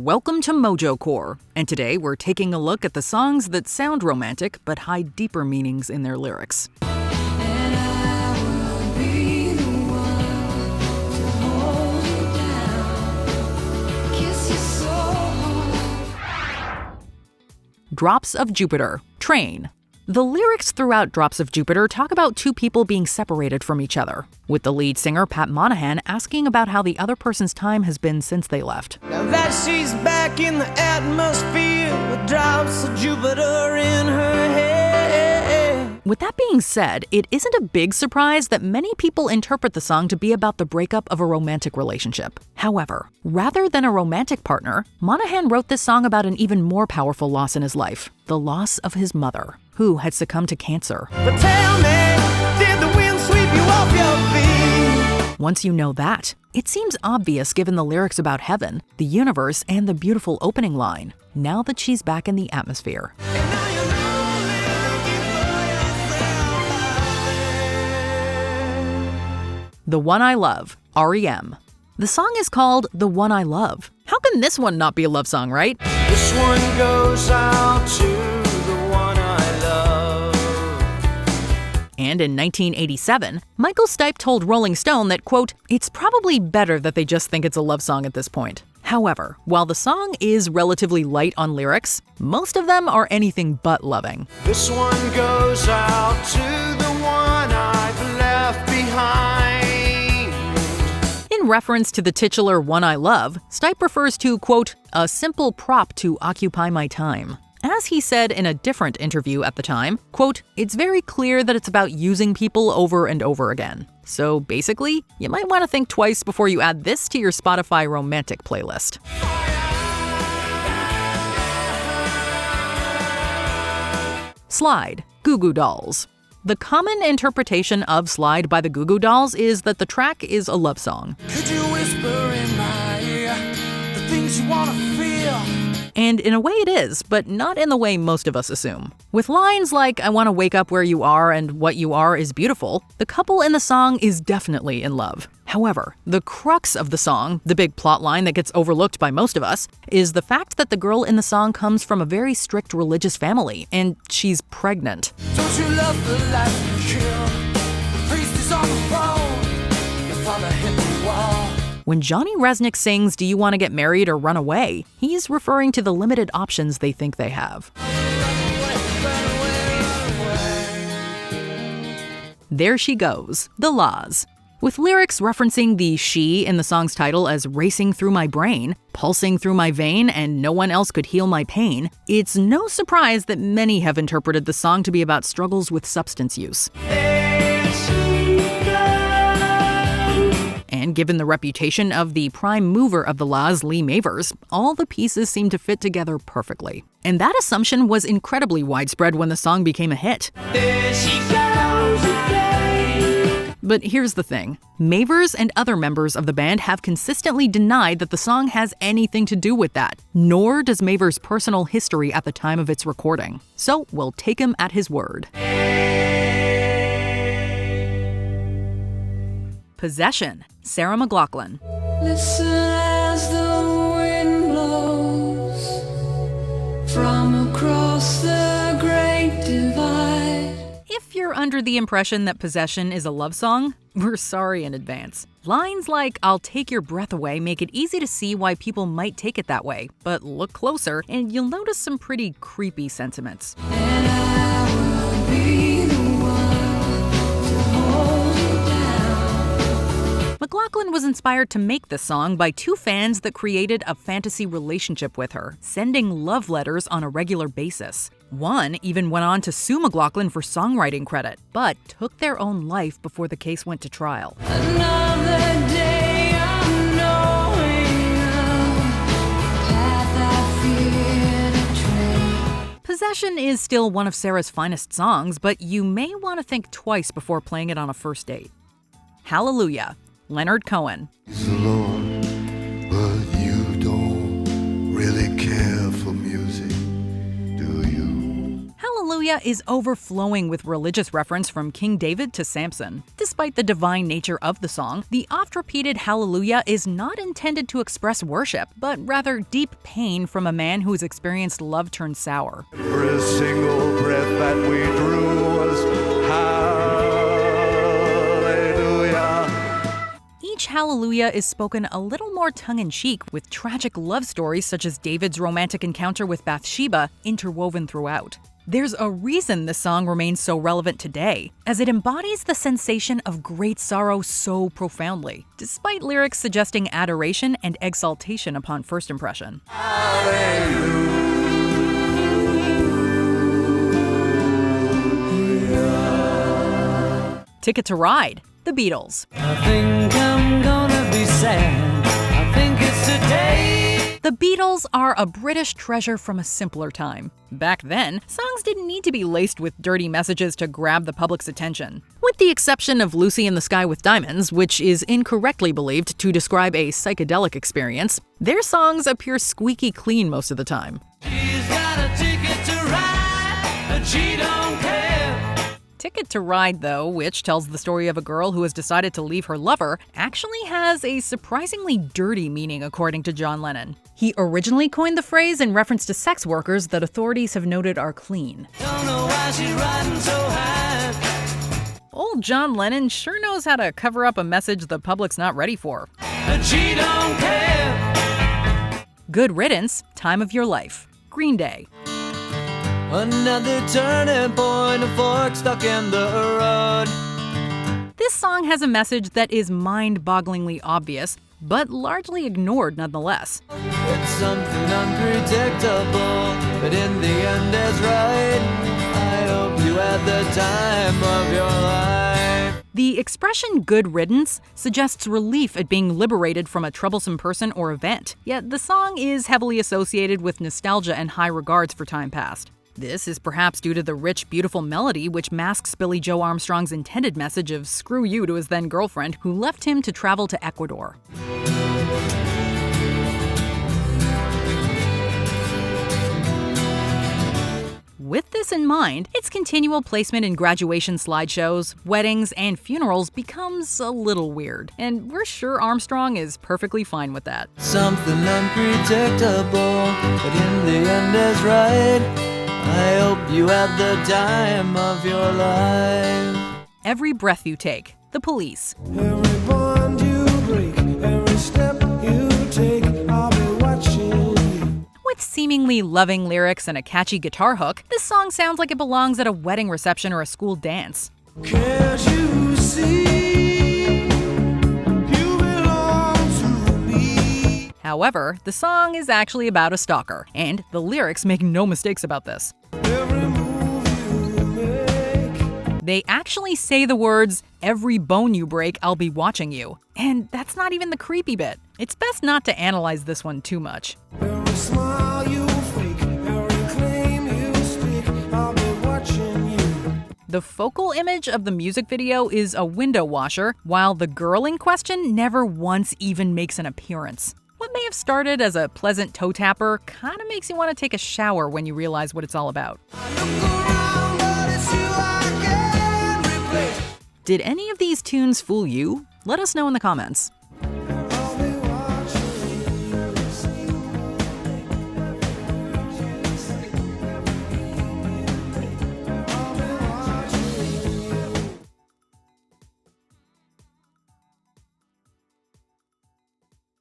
Welcome to Mojo Core, and today we're taking a look at the songs that sound romantic but hide deeper meanings in their lyrics. Drops of Jupiter, Train. The lyrics throughout Drops of Jupiter talk about two people being separated from each other, with the lead singer Pat Monahan asking about how the other person's time has been since they left. Now that she's back in the atmosphere with drops of Jupiter in her head. With that being said, it isn't a big surprise that many people interpret the song to be about the breakup of a romantic relationship. However, rather than a romantic partner, Monahan wrote this song about an even more powerful loss in his life, the loss of his mother, who had succumbed to cancer. But tell me, did the wind sweep you off your feet? Once you know that, it seems obvious given the lyrics about heaven, the universe, and the beautiful opening line, now that she's back in the atmosphere. The One I Love, REM. The song is called The One I Love. How can this one not be a love song, right? This one goes out to the one I love. And in 1987, Michael Stipe told Rolling Stone that, quote, "It's probably better that they just think it's a love song at this point." However, while the song is relatively light on lyrics, most of them are anything but loving. This one goes out to the one I've left behind. In reference to the titular One I Love, Stipe refers to, quote, "a simple prop to occupy my time." As he said in a different interview at the time, quote, "It's very clear that it's about using people over and over again. So basically, you might want to think twice before you add this to your Spotify romantic playlist." Slide, Goo Dolls. The common interpretation of Slide by the Goo Dolls is that the track is a love song. Could you whisper in my ear the things you want to feel? And in a way it is, but not in the way most of us assume. With lines like, "I want to wake up where you are and what you are is beautiful," the couple in the song is definitely in love. However, the crux of the song, the big plot line that gets overlooked by most of us, is the fact that the girl in the song comes from a very strict religious family, and she's pregnant. Don't you love the life you kill? The priest is on the phone. Your father hit the wall. When Johnny Resnick sings, "Do you want to get married or run away?" he's referring to the limited options they think they have. There She Goes, The Laws. With lyrics referencing the she in the song's title as racing through my brain, pulsing through my vein, and no one else could heal my pain, it's no surprise that many have interpreted the song to be about struggles with substance use. And given the reputation of the prime mover of the Laws, Lee Mavers, all the pieces seem to fit together perfectly. And that assumption was incredibly widespread when the song became a hit. There she goes again. But here's the thing. Mavers and other members of the band have consistently denied that the song has anything to do with that, nor does Mavers' personal history at the time of its recording. So we'll take him at his word. Possession, Sarah McLachlan. Listen as the wind blows from across the great divide. If you're under the impression that Possession is a love song, we're sorry in advance. Lines like, "I'll take your breath away" make it easy to see why people might take it that way, but look closer and you'll notice some pretty creepy sentiments. And I will be the one to hold you down. McLachlan was inspired to make this song by two fans that created a fantasy relationship with her, sending love letters on a regular basis. One even went on to sue McLachlan for songwriting credit, but took their own life before the case went to trial. Another day I'm knowing the path I fear to tread. Possession is still one of Sarah's finest songs, but you may want to think twice before playing it on a first date. Hallelujah, Leonard Cohen. He's the Lord, but you don't really care for music, do you? Hallelujah Hallelujah is overflowing with religious reference from King David to Samson. Despite the divine nature of the song, the oft-repeated Hallelujah is not intended to express worship, but rather deep pain from a man who has experienced love turned sour. Every single breath that we drew was hallelujah. Each Hallelujah is spoken a little more tongue-in-cheek, with tragic love stories such as David's romantic encounter with Bathsheba interwoven throughout. There's a reason this song remains so relevant today, as it embodies the sensation of great sorrow so profoundly, despite lyrics suggesting adoration and exaltation upon first impression. Ticket to Ride, The Beatles. I think I'm gonna be sad. I think it's today. The Beatles are a British treasure from a simpler time. Back then, songs didn't need to be laced with dirty messages to grab the public's attention. With the exception of Lucy in the Sky with Diamonds, which is incorrectly believed to describe a psychedelic experience, their songs appear squeaky clean most of the time. She's got a ticket to ride, but she don't care. Ticket to Ride, though, which tells the story of a girl who has decided to leave her lover, actually has a surprisingly dirty meaning according to John Lennon. He originally coined the phrase in reference to sex workers that authorities have noted are clean. Don't know why she's riding so high, Old John Lennon sure knows how to cover up a message the public's not ready for. but she don't care. Good Riddance, Time of Your Life, Green Day. Another turning point, a fork stuck in the road. This song has a message that is mind-bogglingly obvious, but largely ignored nonetheless. It's something unpredictable, but in the end is right. I hope you had the time of your life. The expression good riddance suggests relief at being liberated from a troublesome person or event, yet the song is heavily associated with nostalgia and high regards for time past. This is perhaps due to the rich, beautiful melody which masks Billy Joe Armstrong's intended message of screw you to his then-girlfriend who left him to travel to Ecuador. With this in mind, its continual placement in graduation slideshows, weddings, and funerals becomes a little weird, and we're sure Armstrong is perfectly fine with that. Something unpredictable, but in the end is right. I hope you had the time of your life. Every Breath You Take, The Police. Every bond you break, every step you take, I'll be watching you. With seemingly loving lyrics and a catchy guitar hook, this song sounds like it belongs at a wedding reception or a school dance. Can't you see? You belong to me. However, the song is actually about a stalker, and the lyrics make no mistakes about this. Every move you make. They actually say the words, "Every bone you break, I'll be watching you." And that's not even the creepy bit. It's best not to analyze this one too much. Every smile you fake, every claim you stake, I'll be watching you. The focal image of the music video is a window washer, while the girl in question never once even makes an appearance. What may have started as a pleasant toe tapper kind of makes you want to take a shower when you realize what it's all about. Look around, but it's you I can't replace. Did any of these tunes fool you? Let us know in the comments.